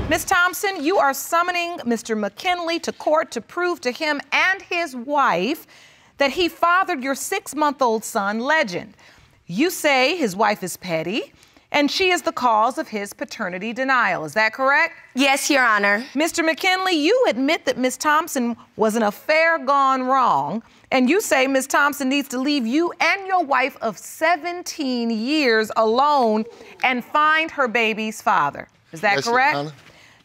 Ms. Thompson, you are summoning Mr. McKinley to court to prove to him and his wife that he fathered your 6-month-old son, Legend. You say his wife is petty, and she is the cause of his paternity denial. Is that correct? Yes, Your Honor. Mr. McKinley, you admit that Ms. Thompson was an affair gone wrong, and you say Ms. Thompson needs to leave you and your wife of 17 years alone and find her baby's father. Is that correct? Your Honor.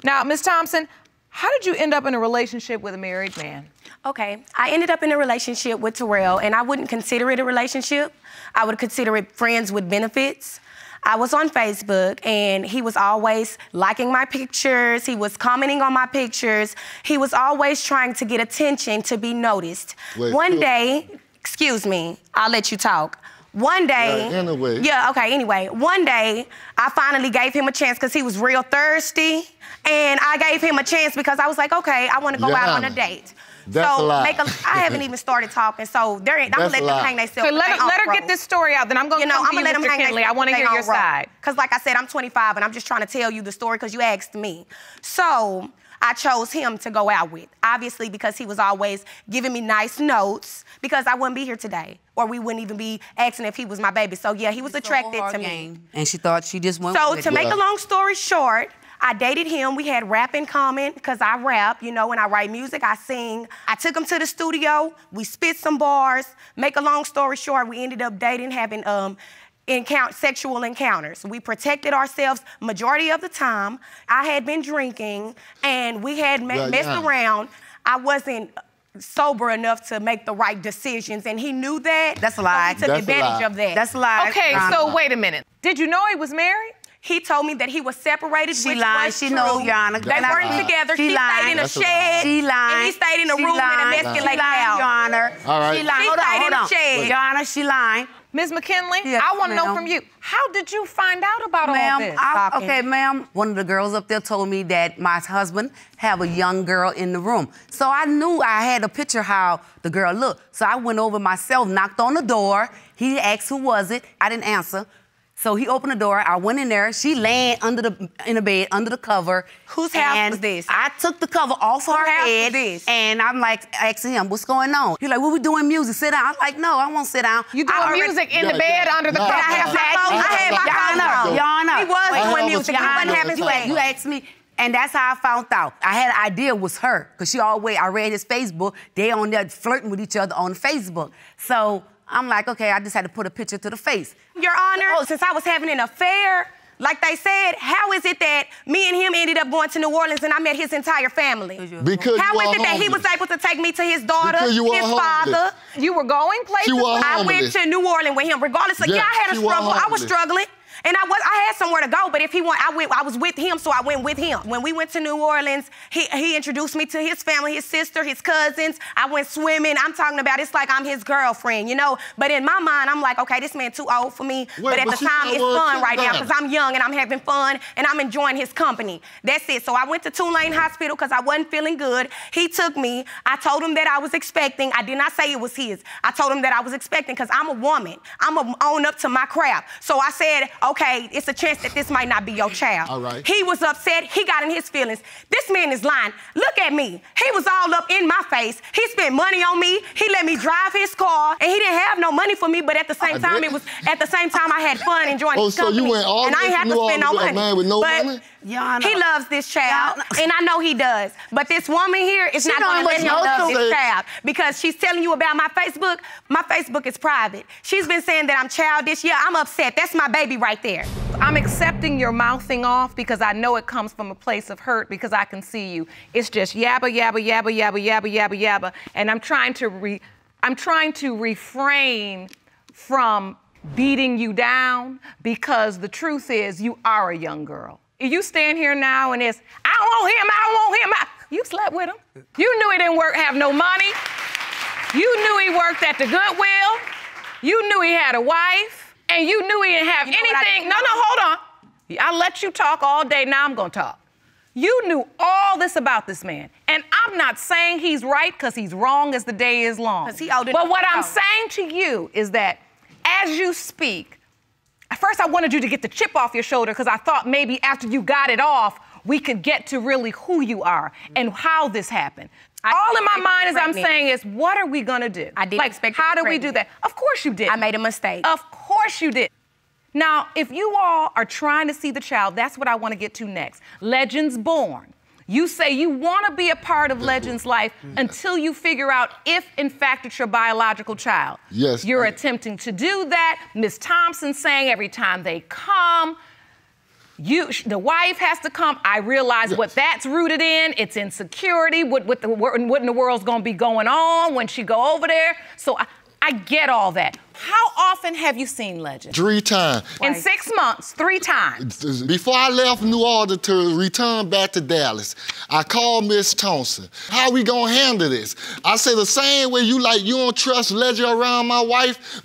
Now, Ms. Thompson, how did you end up in a relationship with a married man? Okay, I ended up in a relationship with Terrell, and I wouldn't consider it a relationship. I would consider it friends with benefits. I was on Facebook, and he was always liking my pictures. He was commenting on my pictures. He was always trying to get attention, to be noticed. One day, excuse me, I'll let you talk. One day, one day, I finally gave him a chance because he was real thirsty, and I gave him a chance because I was like, okay, I want to go out on a date. That's a lie. I haven't even started talking, so I'm gonna let them hang themselves. So let her get this story out, then I'm gonna come to you, Mr. McKinley. I want to hear your side. Because like I said, I'm 25, and I'm just trying to tell you the story because you asked me. So I chose him to go out with, obviously because he was always giving me nice notes, because I wouldn't be here today, or we wouldn't even be asking if he was my baby. So yeah, he was attracted to me. And she thought she just went with it. So to make a long story short, I dated him. We had rap in common because I rap, you know, when I write music, I sing. I took him to the studio. We spit some bars. Make a long story short, we ended up dating, having sexual encounters. We protected ourselves majority of the time. I had been drinking, and we had messed around. I wasn't sober enough to make the right decisions, and he knew that. That's a lie. So he took advantage of that. That's a lie. Okay, so wait a minute. Did you know he was married? He told me that he was separated, which was true. She knows, Your Honor. They weren't together. She stayed in a shed. She lied. And he stayed in a room in a emasculated house. Your Honor. All right. She lied. Hold on. Your Honor, she lied. Ms. McKinley, yes, I want to know from you, how did you find out about all this? Okay, ma'am, one of the girls up there told me that my husband have a young girl in the room. So I knew I had a picture how the girl looked. So I went over myself, knocked on the door. He asked who was it. I didn't answer. So he opened the door, I went in there, she laying in the bed, under the cover. Whose house was this? I took the cover off her head, and I'm like, asking him, what's going on? He's like, well, we doing music, sit down. I was like, no, I won't sit down. You doing music in the bed, under the cover? I had my phone. Your Honor. He was doing music, he wasn't having sex. You asked me, and that's how I found out. I had an idea it was her, because I read his Facebook, they on there flirting with each other on Facebook. So I'm like, okay, I just had to put a picture to the face. Your Honor, since I was having an affair, like they said, how is it that me and him ended up going to New Orleans and I met his entire family? Because how is it that he was able to take me to his daughter, his father? You were going places? I went to New Orleans with him, regardless of, I had a struggle. I was struggling. And I had somewhere to go, but if he went, I was with him, so I went with him. When we went to New Orleans, he introduced me to his family, his sister, his cousins. I went swimming. I'm talking about, it's like I'm his girlfriend, you know? But in my mind, I'm like, okay, this man too old for me. But at the time, it's fun right now, because I'm young and I'm having fun and I'm enjoying his company. That's it. So I went to Tulane Hospital because I wasn't feeling good. He took me. I told him that I was expecting. I did not say it was his. I told him that I was expecting because I'm a woman. I'm going to own up to my crap. So I said, okay, it's a chance that this might not be your child. All right. He was upset. He got in his feelings. This man is lying. Look at me. He was all up in my face. He spent money on me. He let me drive his car, and he didn't have no money for me. But at the same time, I had fun enjoying his company. So you went all and I ain't have to spend no money. A man with no money? He loves this child, and I know he does. But this woman here is not going to let him love this child because she's telling you about my Facebook. My Facebook is private. She's been saying that I'm childish. Yeah, I'm upset. That's my baby right there. I'm accepting your mouthing off because I know it comes from a place of hurt because I can see you. It's just yabba, yabba, yabba, yabba, yabba, yabba, yabba. And I'm trying to refrain from beating you down because the truth is you are a young girl. You stand here now and it's, I don't want him, I don't want him. You slept with him. You knew he didn't have no money. You knew he worked at the Goodwill. You knew he had a wife. And you knew he didn't have anything. No, hold on. I let you talk all day, now I'm gonna talk. You knew all this about this man. And I'm not saying he's right because he's wrong as the day is long. But what I'm saying to you is that as you speak, at first I wanted you to get the chip off your shoulder because I thought maybe after you got it off, we could get to really who you are and how this happened. All in my mind as I'm saying is, what are we gonna do? I didn't expect to be how do we pregnant. do that? Of course you did. I made a mistake. Of course you did. Now, if you all are trying to see the child, that's what I want to get to next. Legends born. You say you want to be a part of Legend's life until you figure out if, in fact, it's your biological child. Yes. You're attempting to do that. Ms. Thompson saying every time they come, the wife has to come. I realize what that's rooted in. It's insecurity. What in the world's going to be going on when she go over there? So I get all that. How often have you seen Legend? 3 times. In 6 months, 3 times. Before I left New Orleans to return back to Dallas, I called Miss Thompson. How we gonna handle this? I say the same way you don't trust Legend around my wife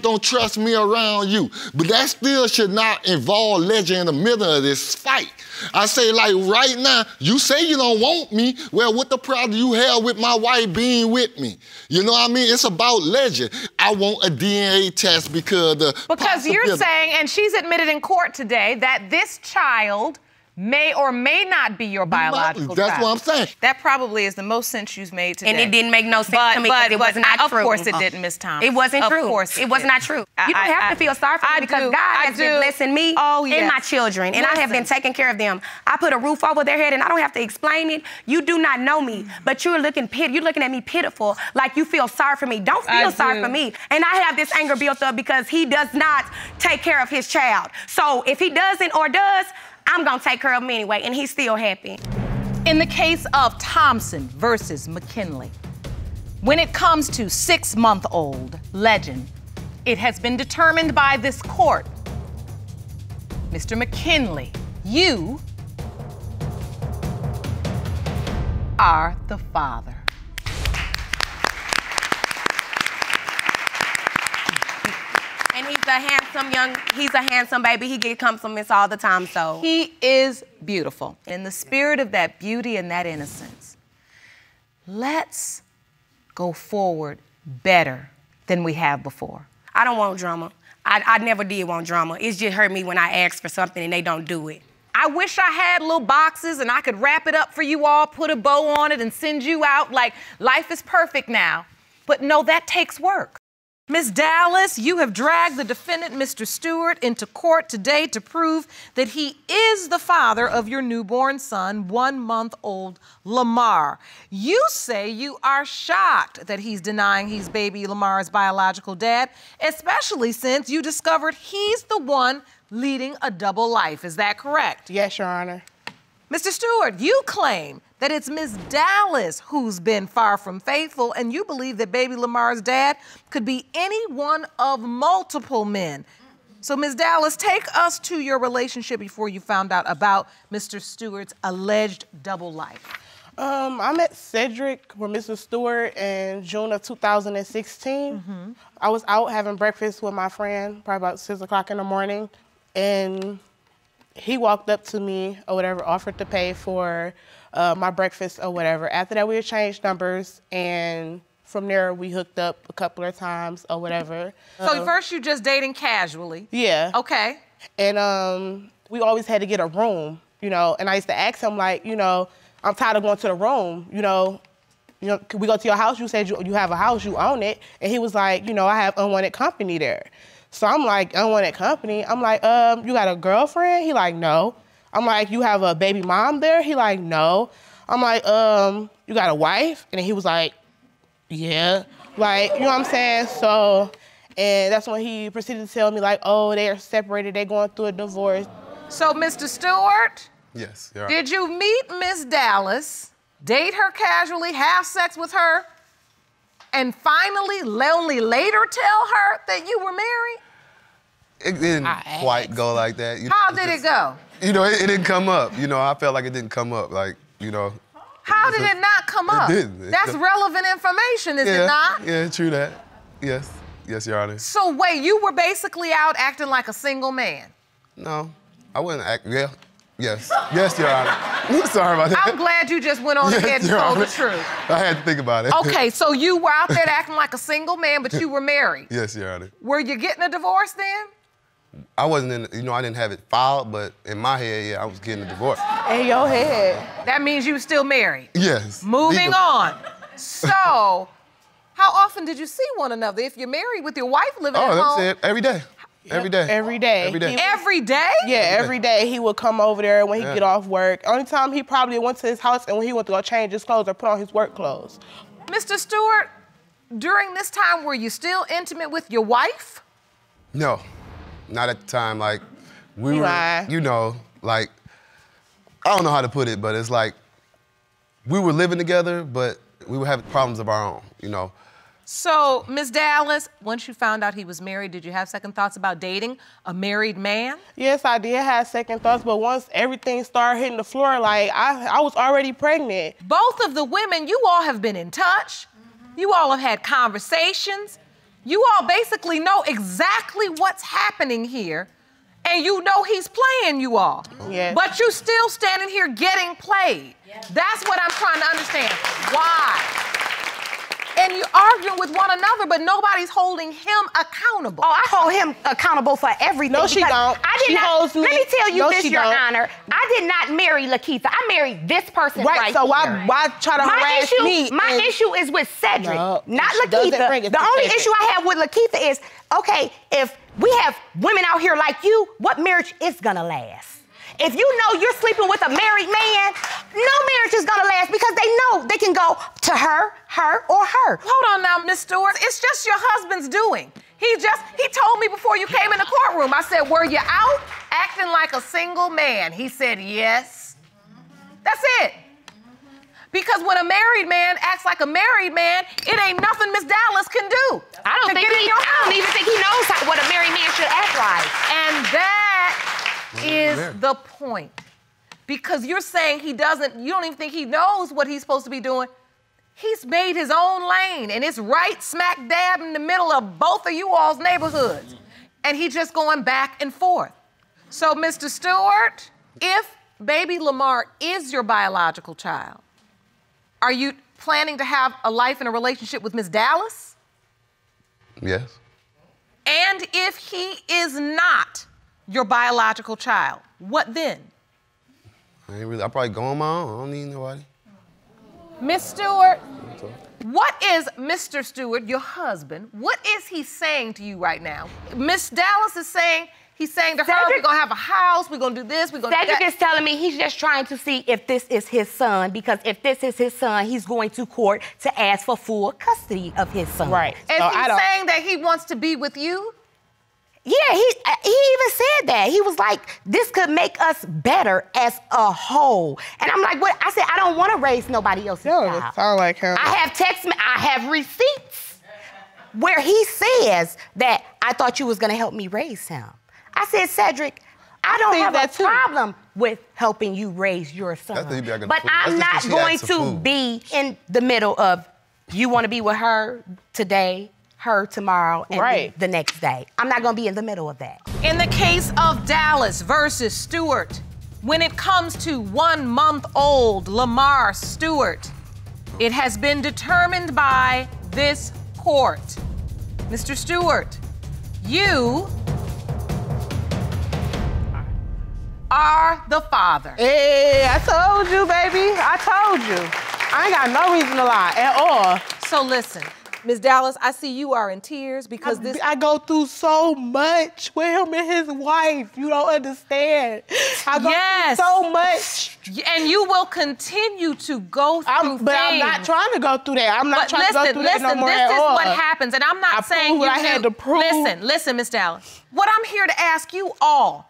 don't trust me around you. But that still should not involve Legend in the middle of this fight. I say, like, right now, you say you don't want me. Well, what the problem you have with my wife being with me? You know what I mean? It's about Legend. I want a DNA test because you're saying, and she's admitted in court today, that this child may or may not be your biological child. That's what I'm saying. That probably is the most sense you've made today. And it didn't make no sense to me because it was not true. Of course it didn't, Ms. Thompson. It wasn't true. Of course it was not true. You don't have to feel sorry for me because God has been blessing me and my children, and I have been taking care of them. I put a roof over their head, and I don't have to explain it. You do not know me, but you're looking at me pitiful, like you feel sorry for me. Don't feel sorry for me. And I have this anger built up because he does not take care of his child. So if he doesn't or does, I'm gonna take care of him anyway, and he's still happy. In the case of Thompson versus McKinley, when it comes to 6-month-old Legend, it has been determined by this court, Mr. McKinley, you are the father. And he's a handsome baby. He get compliments all the time, so. He is beautiful. In the spirit of that beauty and that innocence, let's go forward better than we have before. I don't want drama. I never did want drama. It's just hurt me when I ask for something and they don't do it. I wish I had little boxes and I could wrap it up for you all, put a bow on it and send you out like life is perfect now. But no, that takes work. Ms. Dallas, you have dragged the defendant, Mr. Stewart, into court today to prove that he is the father of your newborn son, 1-month-old Lamar. You say you are shocked that he's denying he's baby Lamar's biological dad, especially since you discovered he's the one leading a double life. Is that correct? Yes, Your Honor. Mr. Stewart, you claim that it's Ms. Dallas who's been far from faithful, and you believe that baby Lamar's dad could be any one of multiple men. So, Ms. Dallas, take us to your relationship before you found out about Mr. Stewart's alleged double life. I met Cedric with Mr. Stewart in June of 2016. I was out having breakfast with my friend, probably about 6 o'clock in the morning, and he walked up to me or whatever, offered to pay for my breakfast or whatever. After that, we exchanged numbers, and from there, we hooked up a couple of times or whatever. So first, you just dating casually? Yeah. Okay. And we always had to get a room, you know, and I used to ask him, like, you know, I'm tired of going to the room, you know, can we go to your house? You said you have a house, you own it. And he was like, you know, I have unwanted company there. So I'm like, unwanted company? I'm like, you got a girlfriend? He like, no. I'm like, you have a baby mom there? He like, no. I'm like, you got a wife? And then he was like, yeah. Like, you know what I'm saying? So, and that's when he proceeded to tell me like, oh, they're separated, they're going through a divorce. So, Mr. Stewart? Yes, you're right. Did you meet Miss Dallas, date her casually, have sex with her, and finally only later tell her that you were married? It didn't quite go like that. How did it go? You know, it didn't come up. You know, I felt like it didn't come up. Like, you know. How did it not come up? It didn't. That's relevant information, is it not? Yeah, true that. Yes. Yes, Your Honor. So wait, you were basically out acting like a single man? No, I wouldn't act. Yeah. Yes. Yes, Your Honor. Sorry about that. I'm glad you just went on ahead and told the truth. I had to think about it. Okay, so you were out there acting like a single man, but you were married. Yes, Your Honor. Were you getting a divorce then? I wasn't in, you know, I didn't have it filed, but in my head, yeah, I was getting a divorce. In your head. That means you were still married. Yes. Moving on. So, how often did you see one another? If you're married with your wife living at home. Oh, that's it. Every day. Every day. Every day. Every day. Every day? Yeah, every day he would come over there when he get off work. Only time he probably went to his house and when he went to go change his clothes or put on his work clothes. Mr. Stewart, during this time, were you still intimate with your wife? No, not at the time. Like, we were, you know, like, I don't know how to put it, but it's like, we were living together, but we were having problems of our own, you know. So, Ms. Dallas, once you found out he was married, did you have second thoughts about dating a married man? Yes, I did have second thoughts, but once everything started hitting the floor, like, I was already pregnant. Both of the women, you all have been in touch. You all have had conversations. You all basically know exactly what's happening here, and you know he's playing you all. Yes. But you still standing here getting played. Yes. That's what I'm trying to understand. Why? And you're arguing with one another, but nobody's holding him accountable. Oh, I hold him accountable for everything. No, she don't. I did not. Let me tell you this, Your Honor. I did not marry Lakeitha. I married this person right so here. why try to harass me? My issue is with Cedric, No, not she doesn't Lakeitha. bring it The to only Cedric. issue I have with Lakeitha is, okay, if we have women out here like you, what marriage is gonna last? If you know you're sleeping with a married man, no marriage is gonna last because they know they can go to her, or her. Hold on now, Miss Stewart. It's just your husband's doing. He told me before you came in the courtroom, I said, were you out acting like a single man? He said, yes. That's it. Because when a married man acts like a married man, it ain't nothing Miss Dallas can do. I don't even think he knows what a married man should act like. And that is the point. Because you're saying you don't even think he knows what he's supposed to be doing. He's made his own lane, and it's right smack dab in the middle of both of you all's neighborhoods. And he's just going back and forth. So, Mr. Stewart, if baby Lamar is your biological child, are you planning to have a life and a relationship with Miss Dallas? Yes. And if he is not your biological child, what then? I probably go on my own. I don't need nobody. Miss Stewart, what is Mr. Stewart, your husband, what is he saying to you right now? Miss Dallas is saying, he's saying to her, we're gonna have a house, we're gonna do this, we're gonna do that. Cedric is telling me he's just trying to see if this is his son, because if this is his son, he's going to court to ask for full custody of his son. Right. Is he saying that he wants to be with you? Yeah, he even said that. He was like, this could make us better as a whole. And I'm like, what? I said, I don't want to raise nobody else's child. Sound like him. I have receipts where he says that I thought you was going to help me raise him. I said, Cedric, I don't have a problem with helping you raise your son. But I'm not going to be in the middle of, you want to be with her today, her tomorrow, and the next day. I'm not gonna be in the middle of that. In the case of Dallas versus Stewart, when it comes to 1-month-old Lamar Stewart, it has been determined by this court. Mr. Stewart, you are the father. Hey, I told you, baby. I told you. I ain't got no reason to lie at all. So listen, Ms. Dallas, I see you are in tears because I go through so much with him and his wife. You don't understand. I go through so much. And you will continue to go through But I'm not trying to go through that. I'm not trying to go through that no more at all. This is what happens, and I'm not saying I had to prove. Listen, Ms. Dallas. What I'm here to ask you all,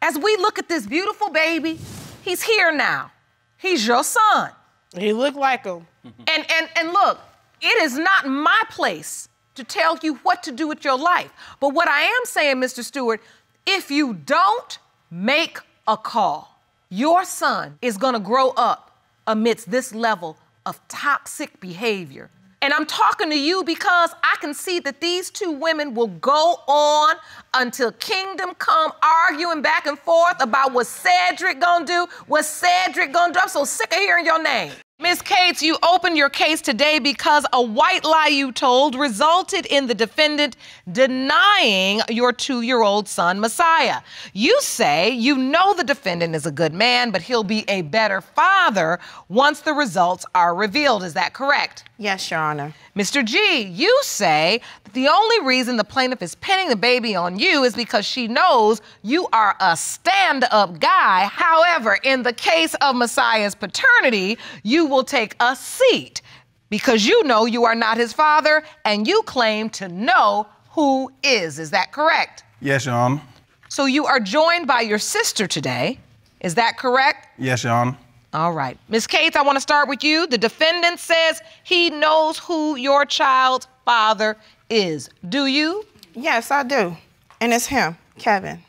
as we look at this beautiful baby, he's here now. He's your son. He looked like him. And look, it is not my place to tell you what to do with your life. But what I am saying, Mr. Stewart, if you don't make a call, your son is gonna grow up amidst this level of toxic behavior. And I'm talking to you because I can see that these two women will go on until kingdom come, arguing back and forth about what Cedric gonna do, what Cedric gonna do. I'm so sick of hearing your name. Ms. Cates, you opened your case today because a white lie you told resulted in the defendant denying your 2-year-old son, Messiah. You say you know the defendant is a good man, but he'll be a better father once the results are revealed. Is that correct? Yes, Your Honor. Mr. G, you say that the only reason the plaintiff is pinning the baby on you is because she knows you are a stand-up guy. However, in the case of Messiah's paternity, you will take a seat because you know you are not his father and you claim to know who is. Is that correct? Yes, Your Honor. So you are joined by your sister today. Is that correct? Yes, Your Honor. All right. Ms. Cates, I want to start with you. The defendant says he knows who your child's father is. Do you? Yes, I do. And it's him, Kevin.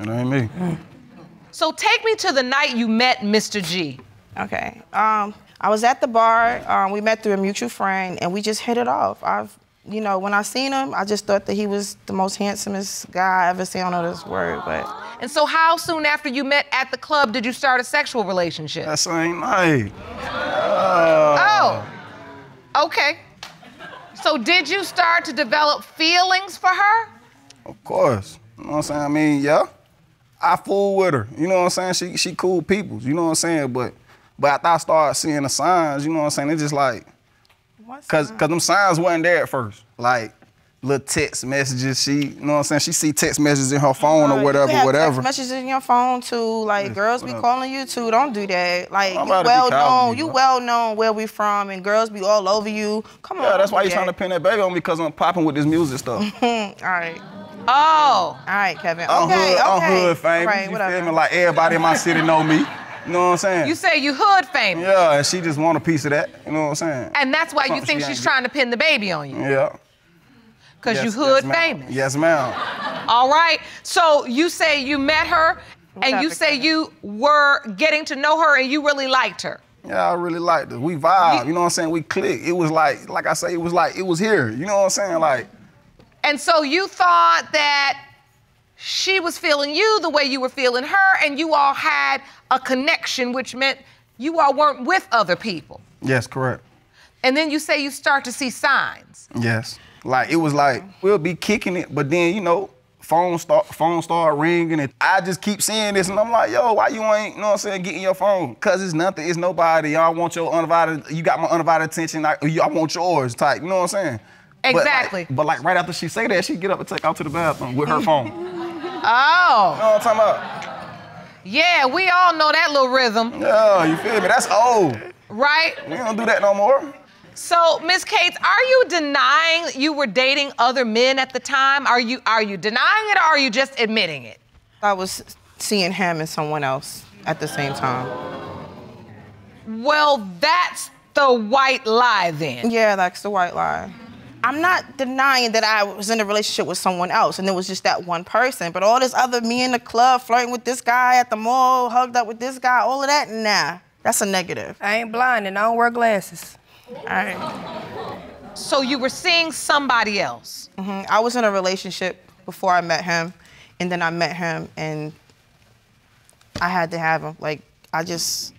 It ain't me. So take me to the night you met Mr. G. Okay. I was at the bar. We met through a mutual friend, and we just hit it off. You know, when I seen him, I just thought that he was the most handsomest guy I ever seen. I don't know this word, but. And so how soon after you met at the club did you start a sexual relationship? That same night. Oh, okay. So did you start to develop feelings for her? Of course. You know what I'm saying? I mean, yeah. I fool with her. You know what I'm saying? She cool people. You know what I'm saying? But after I started seeing the signs, you know what I'm saying? It's just like, cause them signs wasn't there at first. Like little text messages. You know what I'm saying? She see text messages in her phone or whatever, you have whatever. Text messages in your phone too. Like girls be calling you too. Don't do that. Like I'm you about to be well calling known. you, You bro. well known where we from, and girls be all over you. Come on. Yeah, that's why you you trying to pin that baby on me, because I'm popping with this music stuff. All right. Oh. All right, Kevin. I'm hood famous. Right, you whatever. feel me? Like everybody in my city know me. You know what I'm saying? You say you hood famous. Yeah, and she just want a piece of that. You know what I'm saying? And that's why you Something think she she's ain't trying to pin the baby on you. Yeah. Because you Yes, hood ma'am. famous. Yes, ma'am. All right. So you say you met her and you say you were getting to know her and you really liked her. Yeah, I really liked her. We vibe, you know what I'm saying? We click. It was like I say, it was here. You know what I'm saying? Like. And so you thought that she was feeling you the way you were feeling her, and you all had a connection, which meant you all weren't with other people. Yes, correct. And then you say you start to see signs. Yes. Like, it was like, we'll be kicking it, but then, you know, phone start ringing, and I just keep seeing this, and I'm like, yo, why you ain't, you know what I'm saying, getting your phone? Cause it's nothing, it's nobody. I want your undivided, you got my undivided attention, I want yours type, you know what I'm saying? Exactly. But like right after she say that, she get up and take out to the bathroom with her phone. Oh. You know what I'm talking about? Yeah, we all know that little rhythm. Yeah, you feel me? That's old. Right? We don't do that no more. So, Ms. Cates, are you denying you were dating other men at the time? Are you denying it, or are you just admitting it? I was seeing him and someone else at the same time. Well, that's the white lie then. Yeah, that's the white lie. I'm not denying that I was in a relationship with someone else and it was just that one person, but all this other me in the club, flirting with this guy at the mall, hugged up with this guy, all of that, nah, that's a negative. I ain't blind and I don't wear glasses. All right. So you were seeing somebody else? Mm-hmm. I was in a relationship before I met him, and then I met him and I had to have him. Like, I just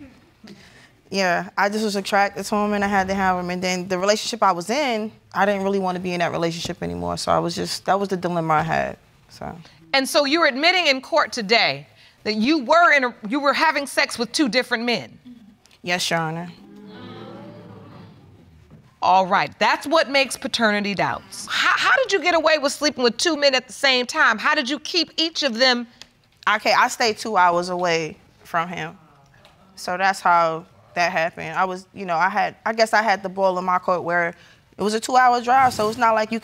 was attracted to him and I had to have him. And then the relationship I was in, I didn't really want to be in that relationship anymore. So that was the dilemma I had, so. And so you're admitting in court today that you were having sex with 2 different men? Yes, Your Honor. All right, that's what makes paternity doubts. How did you get away with sleeping with 2 men at the same time? How did you keep each of them? Okay, I stayed 2 hours away from him. So that's how that happened. I guess I had the ball in my court where it was a 2-hour drive, so it's not like you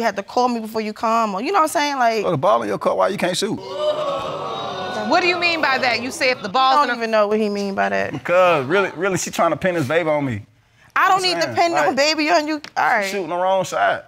had to call me before you come, or you know what I'm saying? Like, the ball in your court, why you can't shoot? What do you mean by that? You say if the ball's I don't even know what he mean by that. Because really, she trying to pin this baby on me. I don't need to pin no baby on you. All right. Shooting the wrong shot.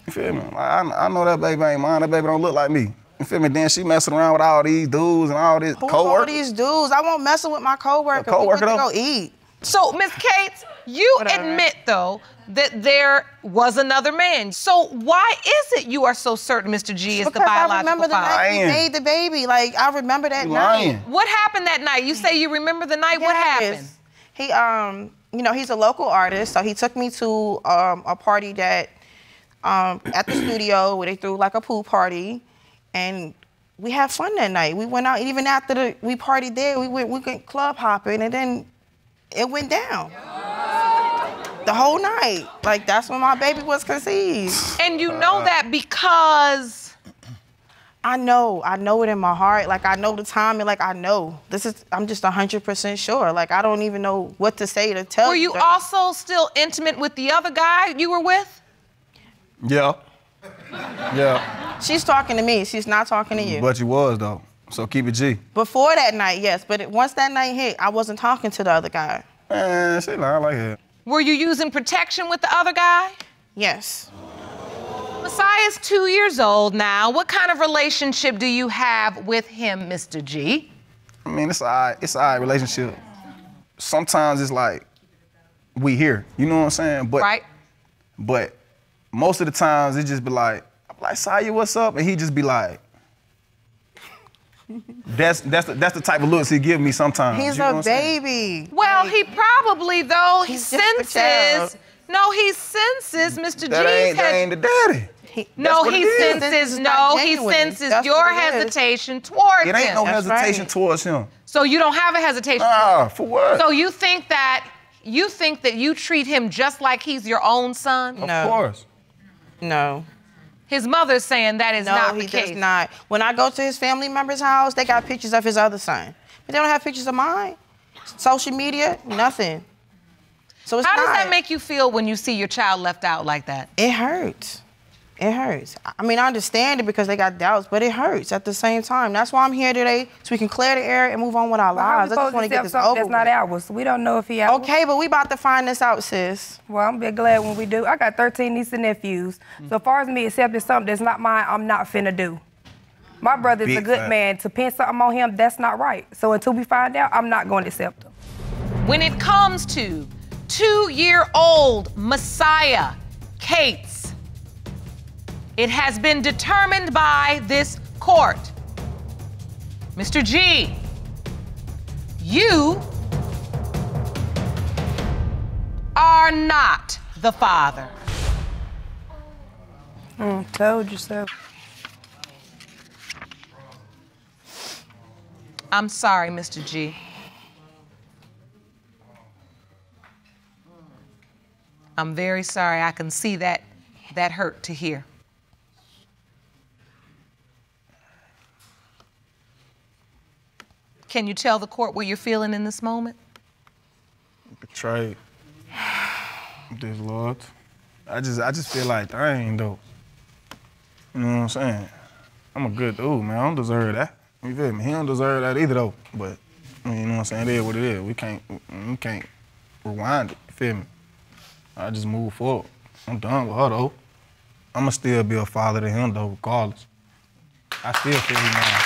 You feel me? Like, I know that baby ain't mine. That baby don't look like me. You feel me? Then she messing around with all these dudes and all this coworkers. All these dudes? I won't messing with my coworker. We went to go eat. So, Ms. Cates, you admit, though, that there was another man. So why is it you are so certain Mr. G is the biological father? I remember the night we made the baby. Like, I remember that night. What happened that night? You say you remember the night. What happened? He, you know, he's a local artist, so he took me to a party that, at the studio where they threw like a pool party, and we had fun that night. We went out, even after we partied there, we went club hopping, and then it went down. The whole night. Like, that's when my baby was conceived. And you know that because... I know it in my heart. Like, I know the time, and like, I know. I'm just 100% sure. Like, I don't even know what to say to tell you. Were you also still intimate with the other guy you were with? Yeah. Yeah. She's talking to me. She's not talking to you. But you was, though. So keep it G. Before that night, yes. But once that night hit, I wasn't talking to the other guy. Man, she lying like that. Were you using protection with the other guy? Yes. Messiah's 2 years old now. What kind of relationship do you have with him, Mr. G? I mean, it's an alright relationship. Sometimes it's like, we here, you know what I'm saying? But, right. But most of the times it just be like, I'm like, Saya, what's up? And he just be like, that's the type of looks he give me sometimes. He's a baby. Well, he probably, though, he He's just a child. No, he senses Mr. G's that ain't the daddy. He senses your hesitation towards him. It ain't no hesitation towards him. So you don't have a hesitation? Nah, for what? So you think that you treat him just like he's your own son? No. Of course. No. His mother's saying that is not the case. No, he does not. When I go to his family member's house, they got pictures of his other son. But they don't have pictures of mine. Social media, nothing. So it's How does that make you feel when you see your child left out like that? It hurts. It hurts. I mean, I understand it because they got doubts, but it hurts at the same time. That's why I'm here today, so we can clear the air and move on with our lives. I just want to get this over That's not ours. We don't know if he ours. Okay, but we about to find this out, sis. Well, I'm be glad when we do. I got 13 nieces and nephews. So as far as me accepting something that's not mine, I'm not finna do. My brother's a good man. To pin something on him, that's not right. So until we find out, I'm not going to accept him. When it comes to 2-year-old Messiah Cates, it has been determined by this court. Mr. G, you are not the father. Told you so. I'm sorry, Mr. G. I'm very sorry. I can see that hurt to hear. Can you tell the court what you're feeling in this moment? Betrayed. Disloyal. I just feel like, dang, though. You know what I'm saying? I'm a good dude, man. I don't deserve that. You feel me? He don't deserve that either, though. But, I mean, you know what I'm saying? It is what it is. We can't rewind it. You feel me? I just move forward. I'm done with her, though. I'ma still be a father to him, though, regardless. I still feel he's mine.